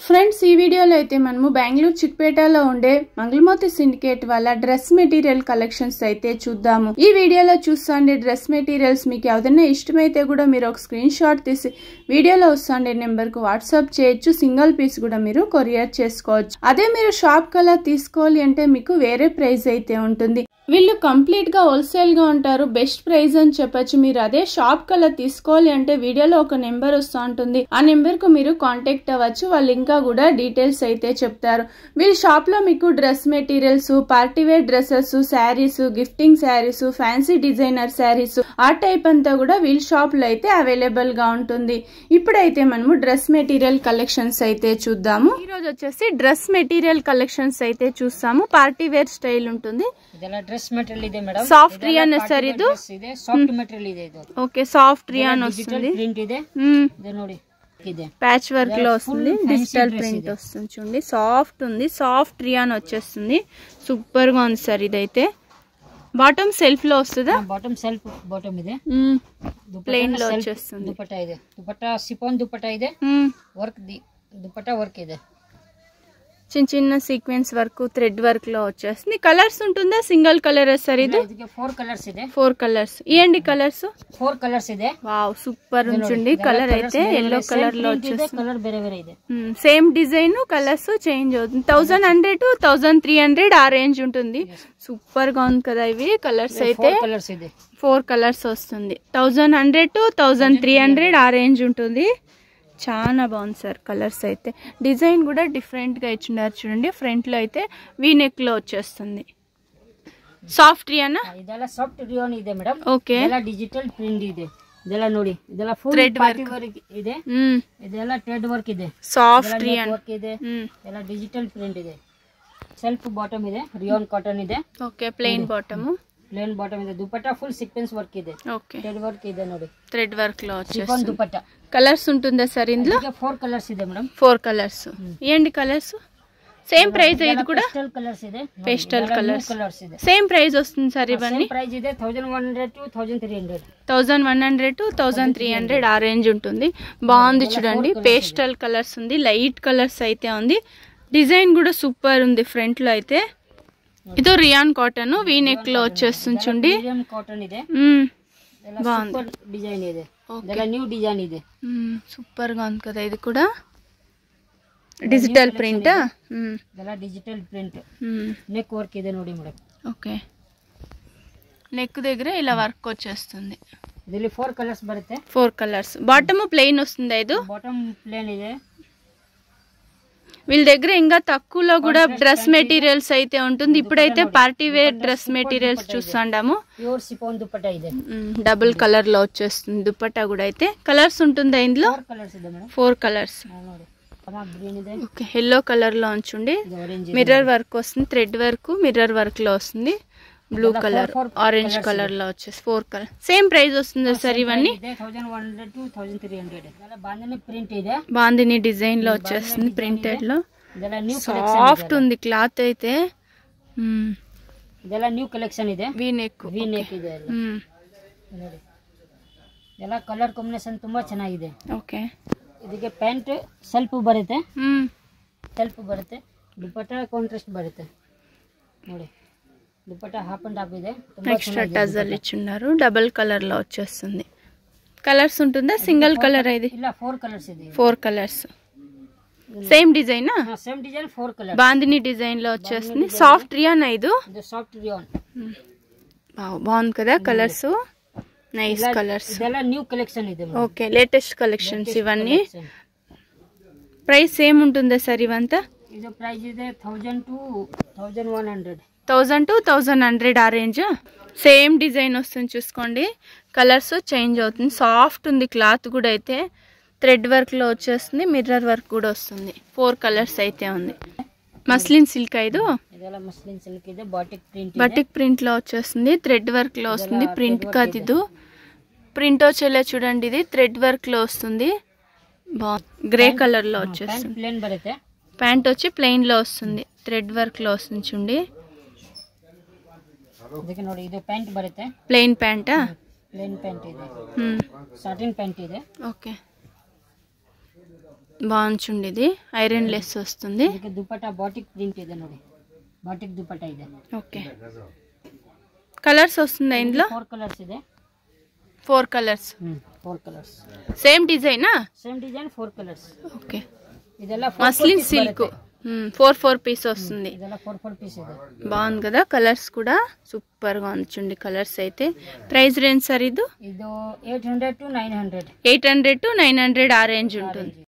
Friends ఈ వీడియోలో అయితే మనము బెంగళూరు చిక్పేటలో ఉండే మంగళమోతి సిండికేట్ వాళ్ళ డ్రెస్ మెటీరియల్ కలెక్షన్స్ అయితే చూద్దాము. ఈ వీడియోలో చూస్తుండే డ్రెస్ మెటీరియల్స్ మీకు ఏదైనా ఇష్టమైతే కూడా మీరు ఒక స్క్రీన్ షాట్ తీసి వీడియోలో వస్తుండే నెంబర్ కు వాట్సాప్ చేయొచ్చు. సింగిల్ పీస్ కూడా మీరు కొరియర్ చేసుకోవచ్చు. అదే మీరు షాప్ కలర్ తీసుకోవాలి అంటే మీకు వేరే ప్రైస్ అయితే ఉంటుంది. వీళ్ళు కంప్లీట్ గా హోల్సేల్ గా ఉంటారు. బెస్ట్ ప్రైస్ అని చెప్పొచ్చు. మీరు అదే షాప్ కల్లా తీసుకోవాలి అంటే వీడియోలో ఒక నెంబర్ వస్తూ ఉంటుంది. ఆ నెంబర్ కు మీరు కాంటాక్ట్ అవ్వచ్చు. వాళ్ళు ఇంకా కూడా డీటెయిల్స్ అయితే చెప్తారు. వీళ్ళ షాప్ లో మీకు dress materials, partywear dresses, sarees, gifting sarees, fancy designer sarees ఆ టైప్ అంతా కూడా వీళ్ళ షాప్ లో అయితే అవైలబుల్ గా ఉంటుంది. ఇప్పుడైతే మనము డ్రెస్ మెటీరియల్ కలెక్షన్స్ అయితే చూద్దాము. ఈ రోజు వచ్చేసి డ్రెస్ మెటీరియల్ కలెక్షన్స్ అయితే చూస్తాము. పార్టీవేర్ స్టైల్ ఉంటుంది. డ్రెస్ మెటీరియల్ ಇದೆ ಮೇಡಂ. ಸಾಫ್ಟ್ ರಿಯಾನ್ ಸರ್ ಇದು ಇದೆ ಸಾಫ್ಟ್ ಮೆಟೀರಿಯಲ್ ಇದೆ ಇದು. ఓకే సాఫ్ట్ రియాన్ వస్తుంది. ప్రింట్ ಇದೆ ఇది ನೋಡಿ ಇದೆ ప్యాచ్ వర్క్ లో వస్తుంది. డిజిటల్ ప్రింట్ వస్తుంది చూడండి. సాఫ్ట్ ఉంది. సాఫ్ట్ రియాన్ వచ్చేస్తుంది. సూపర్ గా ఉంది సార్. ఇదైతే బాటమ్ సెల్ఫ్ లో వస్తుందా? బాటమ్ సెల్ఫ్ బాటమ్ ಇದೆ. ప్లెయిన్ లో వచ్చేస్తుంది. దుపట్టా ಇದೆ. దుపట్టా సిఫాన్ దుపట్టా ಇದೆ. వర్క్ దుపట్టా వర్క్ ಇದೆ. చిన్న చిన్న సీక్వెన్స్ వర్క్, థ్రెడ్ వర్క్ లో వచ్చేస్తుంది. కలర్స్ ఉంటుందా? సింగిల్ కలర్ సార్ ఇది? 4 కలర్స్ ಇದೆ. 4 కలర్స్. ఏంటి కలర్స్? 4 కలర్స్ ಇದೆ. వావ్ సూపర్ ఉంచుండి. కలర్ అయితే ఎల్లో కలర్ లో వచ్చేస్తుంది. కలర్ ಬೇರೆ ಬೇರೆ ಇದೆ. సేమ్ డిజైన్, కలర్స్ చేంజ్ అవుతుంది. 1100 1300 ఆ రేంజ్ ఉంటుంది. సూపర్ గా ఉంది కదా. ఇవి కలర్స్ అయితే 4 కలర్స్ వస్తుంది. 1100 to 1300 ఆ రేంజ్ ఉంటుంది. చాలా బాగుంది సార్. కలర్స్ అయితే డిజైన్ కూడా డిఫరెంట్ గా ఇచ్చినారు చూడండి. ఫ్రంట్ లో అయితే వీ నెక్ లో వచ్చేస్తుంది. సాఫ్ట్ రియానా? ಇದೆಲ್ಲ ಸಾಫ್ಟ್ ರಿಯಾನ್ ಇದೆ ಮೇಡಂ. ಓಕೆ. ಇದೆಲ್ಲ ಡಿಜಿಟಲ್ ಪ್ರಿಂಟ್ ಇದೆ. ಇದೆಲ್ಲ ನೋಡಿ, ಇದೆಲ್ಲ ಫುಲ್ ಪಾರ್ಟಿ ವರ್ಕ್ ಇದೆ. ಇದೆಲ್ಲ ಥ್ರೆಡ್ ವರ್ಕ್ ಇದೆ. ಸಾಫ್ಟ್ ರಿಯಾನ್ ವರ್ಕ್ ಇದೆ. ಎಲ್ಲ ಡಿಜಿಟಲ್ ಪ್ರಿಂಟ್ ಇದೆ. ಸೆಲ್ಫ್ ಬಾಟಮ್ ಇದೆ. ರಿಯಾನ್ ಕಾಟನ್ ಇದೆ. Okay. Plain bottom. Plain bottom ಇದೆ. ದುಪಟ್ಟಾ ಫುಲ್ ಸೀಕ್ವೆನ್ಸ್ ವರ್ಕ್ ಇದೆ. ఓకే. ಥ್ರೆಡ್ ವರ್ಕ್ ಇದೆ ನೋಡಿ. థ్రెడ్ వర్క్ లో ಸಿಫಾನ್ వచ్చేస్తుంది. దుపట్టా. కలర్స్ ఉంటుందా సార్ ఇందులో? 4 కలర్స్ ಇದೆ మేడం. 4 కలర్స్. ఏంటి కలర్స్? సేమ్ ప్రైస్ ఇది కూడా? పేస్టల్ కలర్స్ ಇದೆ. పేస్టల్ కలర్స్ ಇದೆ. సేమ్ ప్రైస్ వస్తుంది సార్ ఇవన్నీ? ప్రైస్ ಇದೆ 1100 to 1300. 1100 to 1300 ఆ రేంజ్ ఉంటుంది. బాగుంది చూడండి. పేస్టల్ కలర్స్ ఉంది. లైట్ కలర్స్ అయితే ఉంది. డిజైన్ కూడా సూపర్ ఉంది. ఫ్రంట్ లో అయితే ఇదో రియాన్ కాటన్ వీ నెక్ లో వచ్చేస్తుంది చూడండి. రియాన్ కాటన్ ಇದೆ. బాగుంది. డిజైన్ ಇದೆ. ಇದೆಲ್ಲ న్యూ డిజైన్ ಇದೆ. సూపర్ గా ఉంది కదా. ఇది కూడా డిజిటల్ ప్రింట్. ಇದೆಲ್ಲ ಡಿಜಿಟಲ್ ಪ್ರಿಂಟ್. నెక్ వర్క్ ಇದೆ ನೋಡಿ ಮೇಡಂ. ఓకే. నెక్ దగ్గర ఇలా వర్క్ వచ్చేస్తుంది. ಇದರಲ್ಲಿ 4 కలర్స్ ಬರುತ್ತೆ. 4 కలర్స్. బాటమ్ ప్లెయిన్ వస్తుంది. ఇది బాటమ్ ప్లేన్ ಇದೆ. వీళ్ళ దగ్గర ఇంకా తక్కువలో కూడా డ్రెస్ మెటీరియల్స్ అయితే ఉంటుంది. ఇప్పుడైతే పార్టీ వేర్ డ్రెస్ మెటీరియల్స్ చూస్తాండాము. ప్యూర్ సిఫాన్ దుపట్టా ಇದೆ. డబుల్ కలర్ లో వచ్చేస్తుంది. దుపట్టా కూడా అయితే కలర్స్ ఉంటుందా ఇందులో? 4 కలర్స్ ಇದೆ ಮೇಡಂ. 4 కలర్స్. గ్రీన్ ಇದೆ. ఓకే. ఎల్లో కలర్ లో ఉంచుండి. మిర్రర్ వర్క్ వస్తుంది. థ్రెడ్ వర్క్ మిర్రర్ వర్క్ లో వస్తుంది. బ్లూ కలర్, ఆరెంజ్ కలర్ లో వచ్చేసి 4 కలర్. సేమ్ ప్రైస్ వస్తుందా సార్ ఇవన్నీ? 1100 to 1300. బాందిని ప్రింట్ ಇದೆ. బాందిని డిజైన్ లో వచ్చేస్తుంది. ప్రింటెడ్ లో సాఫ్ట్ ఉంది క్లాత్ అయితే. ಇದೆಲ್ಲ ನ್ಯೂ ಕಲೆಕ್ಷನ್ ಇದೆ. ವಿ ನೆಕ್ ಇದೆ ನೋಡಿ. ಇದೆಲ್ಲ ಕಲರ್ ಕಾಂಬಿನೇಷನ್ ತುಂಬಾ ಚೆನ್ನಾಗಿದೆ. ಓಕೆ. ಇದಕ್ಕೆ ಪ್ಯಾಂಟ್ ಸೆಲ್ಫ್ ಬರುತ್ತೆ. ಸೆಲ್ಫ್ ಬರುತ್ತೆ. ದುಪಟ್ಟಾ ಕಾಂಟ್ರಾಸ್ಟ್ ಬರುತ್ತೆ ನೋಡಿ. దుపట్టా హాఫ్ అండ్ హాఫ్ ಇದೆ. ఎక్స్ట్రా టజల్ ఇచ్చున్నారు. డబుల్ కలర్ లో వచ్చేస్తుంది. కలర్స్ ఉంటుందా? సింగిల్ కలర్ ఇది? ಇಲ್ಲ 4 కలర్స్ ಇದೆ. 4 colours. Same design? Same design 4 colours. Bandhani design లో వచ్చేస్తుంది. సాఫ్ట్ రియాన్ ఇది? Soft rayon. బాగుంది కదా కలర్స్. Nice colours. ಇದೆಲ್ಲ న్యూ కలెక్షన్ ಇದೆ. ఓకే. లేటెస్ట్ కలెక్షన్స్ ఇవన్నీ. ప్రైస్ సేమ్ ఉంటుందా సార్ ఇవంతా? ఇది ప్రైస్ ಇದೆ 1000 to 1100. 1000 to 1100 ఆ రేంజ్. సేమ్ డిజైన్ వస్తుంది చూసుకోండి. కలర్స్ చేంజ్ అవుతుంది. సాఫ్ట్ ఉంది క్లాత్ కూడా అయితే. థ్రెడ్ వర్క్ లో వచ్చేస్తుంది. మిర్రర్ వర్క్ కూడా వస్తుంది. 4 కలర్స్ అయితే ఉంది. మస్లిన్ సిల్క్ ఇది? ಇದೆಲ್ಲ ಮಸ್ಲಿನ್ ಸಿಲ್ಕ್ ಇದೆ. ಬಾಟಿಕ್ ಪ್ರಿಂಟ್ ಇದೆ. బాటిక్ ప్రింట్ లో వచ్చేస్తుంది. థ్రెడ్ వర్క్ లో వస్తుంది. ప్రింట్ కాదు ఇది. ప్రింట్ వచ్చేలా చూడండి. ఇది థ్రెడ్ వర్క్ లో వస్తుంది. గ్రే కలర్ లో వచ్చేస్తుంది. ప్లేన్ బರುತ್ತೆ. ప్యాంట్ వచ్చి ప్లెయిన్ లో వస్తుంది. థ్రెడ్ వర్క్ లో వస్తుంది చూడండి. ಇದಕ್ಕೆ ನೋಡಿ ಇದು ಪ್ಯಾಂಟ್ ಬರುತ್ತೆ. ಪ್ಲೇನ್ ಪ್ಯಾಂಟಾ? ಪ್ಲೇನ್ ಪ್ಯಾಂಟ್ ಇದೆ. ಸಾಟಿನ್ ಪ್ಯಾಂಟ್ ಇದೆ. ಓಕೆ. బాగుంచుండి ఇది ఐరన్ లెస్ వస్తుంది. ಇದಕ್ಕೆ ದುಪಟ್ಟ ಬಾಟಿಕ್ ಪ್ರಿಂಟ್ ಇದೆ ನೋಡಿ, ಬಾಟಿಕ್ ದುಪಟ್ಟ ಇದೆ. ఓకే కలర్స్ వస్తుంది ఇందులో 4 కలర్స్ ಇದೆ. 4 కలర్స్ 4 కలర్స్ సేమ్ డిజైనా? Same design 4 colours. ఓకే ಇದೆಲ್ಲ మస్లిన్ సిల్క్ 4 పీస్ వస్తుంది. ಇದೆಲ್ಲ 4 పీస్ ಇದೆ. బాగుంది కదా, కలర్స్ కూడా సూపర్ గా ఉంది కలర్స్ అయితే. ప్రైస్ రేంజ్ సార్ ఇది 800 to 900 800 to 900 ఆ రేంజ్ ఉంటుంది.